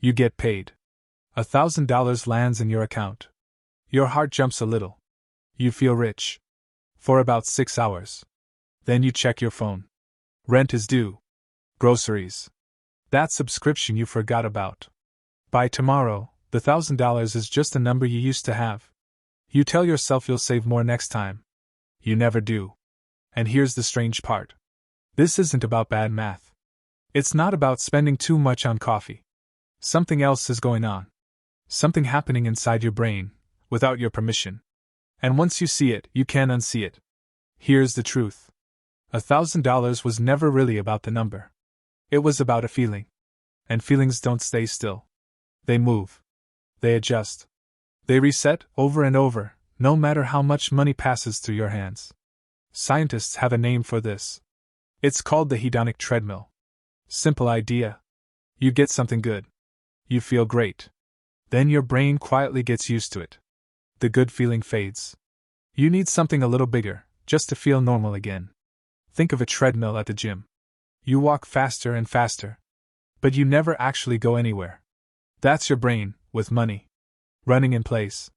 You get paid. $1,000 lands in your account. Your heart jumps a little. You feel rich. For about 6 hours. Then you check your phone. Rent is due. Groceries. That subscription you forgot about. By tomorrow, the $1,000 is just a number you used to have. You tell yourself you'll save more next time. You never do. And here's the strange part. This isn't about bad math. It's not about spending too much on coffee. Something else is going on. Something happening inside your brain, without your permission. And once you see it, you can't unsee it. Here's the truth. $1,000 was never really about the number. It was about a feeling. And feelings don't stay still. They move. They adjust. They reset over and over, no matter how much money passes through your hands. Scientists have a name for this. It's called the hedonic treadmill. Simple idea. You get something good. You feel great. Then your brain quietly gets used to it. The good feeling fades. You need something a little bigger, just to feel normal again. Think of a treadmill at the gym. You walk faster and faster. But you never actually go anywhere. That's your brain, with money. Running in place.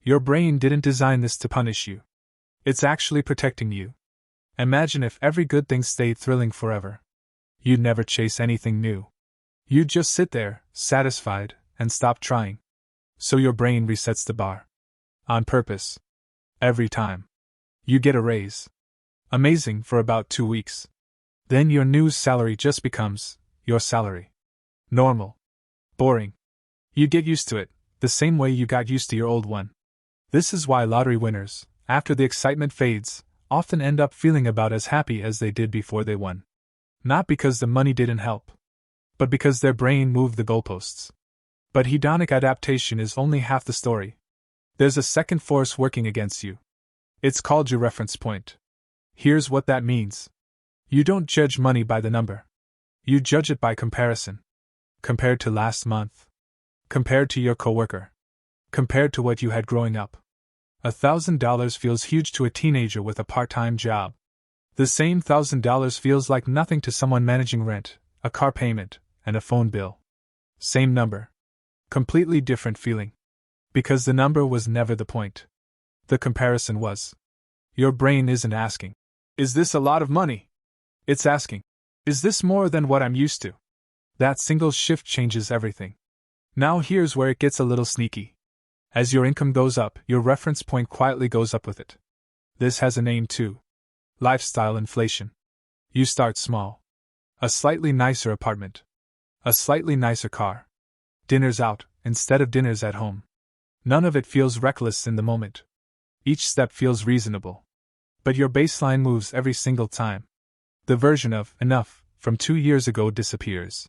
Your brain didn't design this to punish you. It's actually protecting you. Imagine if every good thing stayed thrilling forever. You'd never chase anything new. You'd just sit there, satisfied, and stop trying. So your brain resets the bar. On purpose. Every time. You get a raise. Amazing for about 2 weeks. Then your new salary just becomes your salary. Normal. Boring. You get used to it, the same way you got used to your old one. This is why lottery winners, after the excitement fades, often end up feeling about as happy as they did before they won. Not because the money didn't help, but because their brain moved the goalposts. But hedonic adaptation is only half the story. There's a second force working against you. It's called your reference point. Here's what that means. You don't judge money by the number. You judge it by comparison. Compared to last month. Compared to your coworker. Compared to what you had growing up. $1,000 feels huge to a teenager with a part-time job. The same $1,000 feels like nothing to someone managing rent, a car payment, and a phone bill. Same number. Completely different feeling. Because the number was never the point. The comparison was. Your brain isn't asking, is this a lot of money? It's asking, is this more than what I'm used to? That single shift changes everything. Now here's where it gets a little sneaky. As your income goes up, your reference point quietly goes up with it. This has a name too. Lifestyle inflation. You start small. A slightly nicer apartment. A slightly nicer car. Dinners out, instead of dinners at home. None of it feels reckless in the moment. Each step feels reasonable. But your baseline moves every single time. The version of enough from 2 years ago disappears.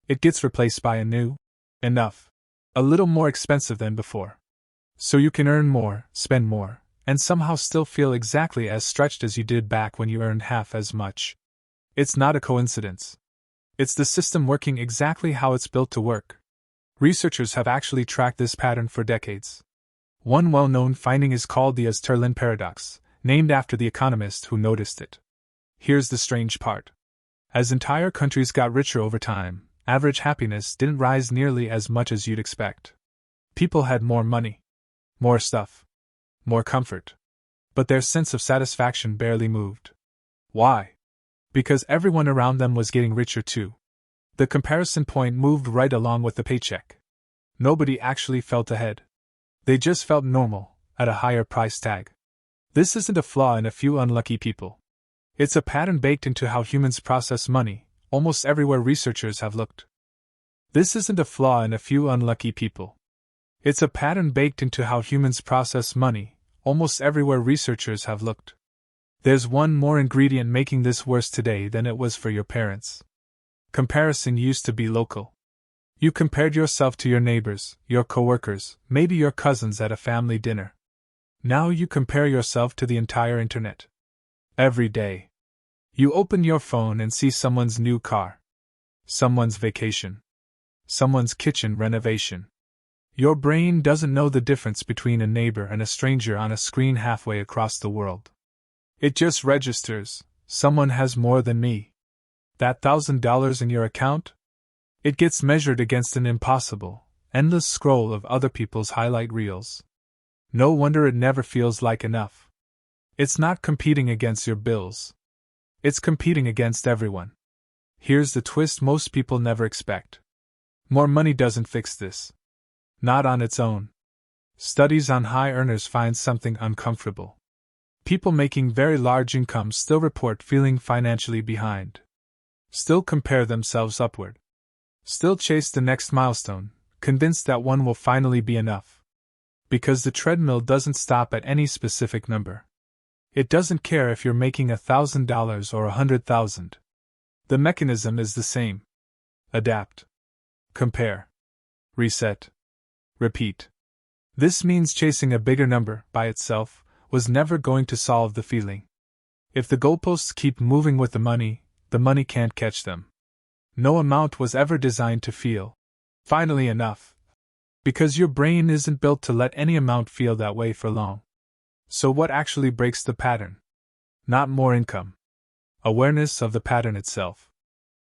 It gets replaced by a new enough. A little more expensive than before. So you can earn more, spend more, and somehow still feel exactly as stretched as you did back when you earned half as much. It's not a coincidence. It's the system working exactly how it's built to work. Researchers have actually tracked this pattern for decades. One well-known finding is called the Easterlin Paradox, named after the economist who noticed it. Here's the strange part. As entire countries got richer over time, average happiness didn't rise nearly as much as you'd expect. People had more money. More stuff. More comfort. But their sense of satisfaction barely moved. Why? Because everyone around them was getting richer too. The comparison point moved right along with the paycheck. Nobody actually felt ahead. They just felt normal, at a higher price tag. This isn't a flaw in a few unlucky people. It's a pattern baked into how humans process money, almost everywhere researchers have looked. This isn't a flaw in a few unlucky people. It's a pattern baked into how humans process money, almost everywhere researchers have looked. There's one more ingredient making this worse today than it was for your parents. Comparison used to be local. You compared yourself to your neighbors, your coworkers, maybe your cousins at a family dinner. Now you compare yourself to the entire internet. Every day. You open your phone and see someone's new car. Someone's vacation. Someone's kitchen renovation. Your brain doesn't know the difference between a neighbor and a stranger on a screen halfway across the world. It just registers, someone has more than me. That $1,000 in your account? It gets measured against an impossible, endless scroll of other people's highlight reels. No wonder it never feels like enough. It's not competing against your bills. It's competing against everyone. Here's the twist most people never expect. More money doesn't fix this. Not on its own. Studies on high earners find something uncomfortable. People making very large incomes still report feeling financially behind. Still compare themselves upward. Still chase the next milestone, convinced that one will finally be enough. Because the treadmill doesn't stop at any specific number. It doesn't care if you're making $1,000 or $100,000. The mechanism is the same. Adapt. Compare. Reset. Repeat. This means chasing a bigger number, by itself, was never going to solve the feeling. If the goalposts keep moving with the money can't catch them. No amount was ever designed to feel finally enough. Because your brain isn't built to let any amount feel that way for long. So what actually breaks the pattern? Not more income. Awareness of the pattern itself.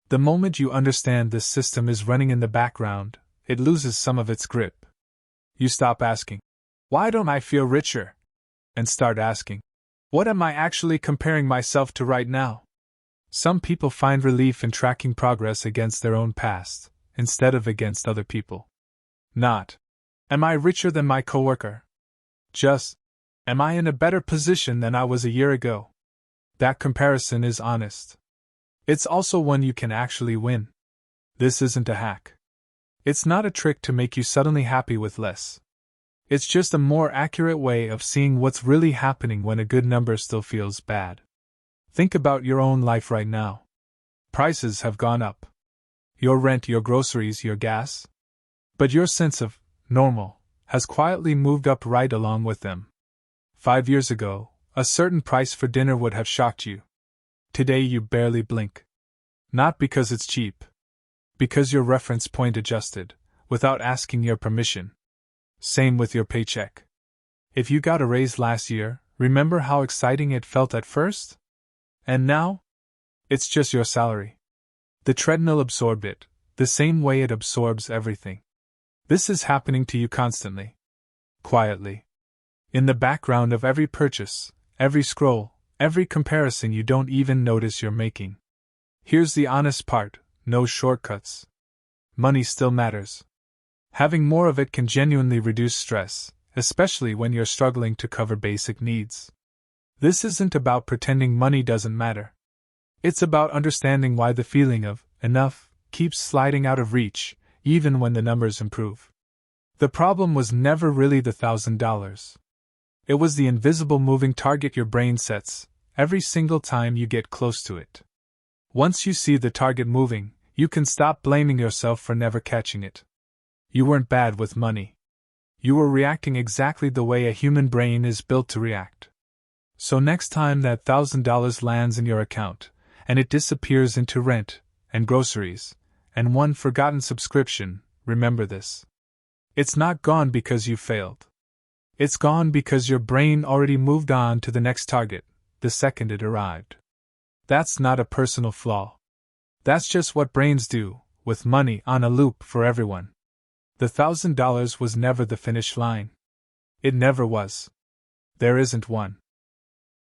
The moment you understand this system is running in the background, it loses some of its grip. You stop asking, "Why don't I feel richer?" and start asking, "What am I actually comparing myself to right now?" Some people find relief in tracking progress against their own past, instead of against other people. Not, "Am I richer than my coworker?" Just, "Am I in a better position than I was a year ago?" That comparison is honest. It's also one you can actually win. This isn't a hack. It's not a trick to make you suddenly happy with less. It's just a more accurate way of seeing what's really happening when a good number still feels bad. Think about your own life right now. Prices have gone up. Your rent, your groceries, your gas. But your sense of normal has quietly moved up right along with them. 5 years ago, a certain price for dinner would have shocked you. Today you barely blink. Not because it's cheap. Because your reference point adjusted, without asking your permission. Same with your paycheck. If you got a raise last year, remember how exciting it felt at first? And now? It's just your salary. The treadmill absorbed it, the same way it absorbs everything. This is happening to you constantly. Quietly. In the background of every purchase, every scroll, every comparison you don't even notice you're making. Here's the honest part, no shortcuts. Money still matters. Having more of it can genuinely reduce stress, especially when you're struggling to cover basic needs. This isn't about pretending money doesn't matter. It's about understanding why the feeling of enough keeps sliding out of reach, even when the numbers improve. The problem was never really the $1,000. It was the invisible moving target your brain sets every single time you get close to it. Once you see the target moving, you can stop blaming yourself for never catching it. You weren't bad with money. You were reacting exactly the way a human brain is built to react. So next time that $1,000 lands in your account, and it disappears into rent, and groceries, and one forgotten subscription, remember this. It's not gone because you failed. It's gone because your brain already moved on to the next target, the second it arrived. That's not a personal flaw. That's just what brains do, with money on a loop for everyone. The $1,000 was never the finish line. It never was. There isn't one.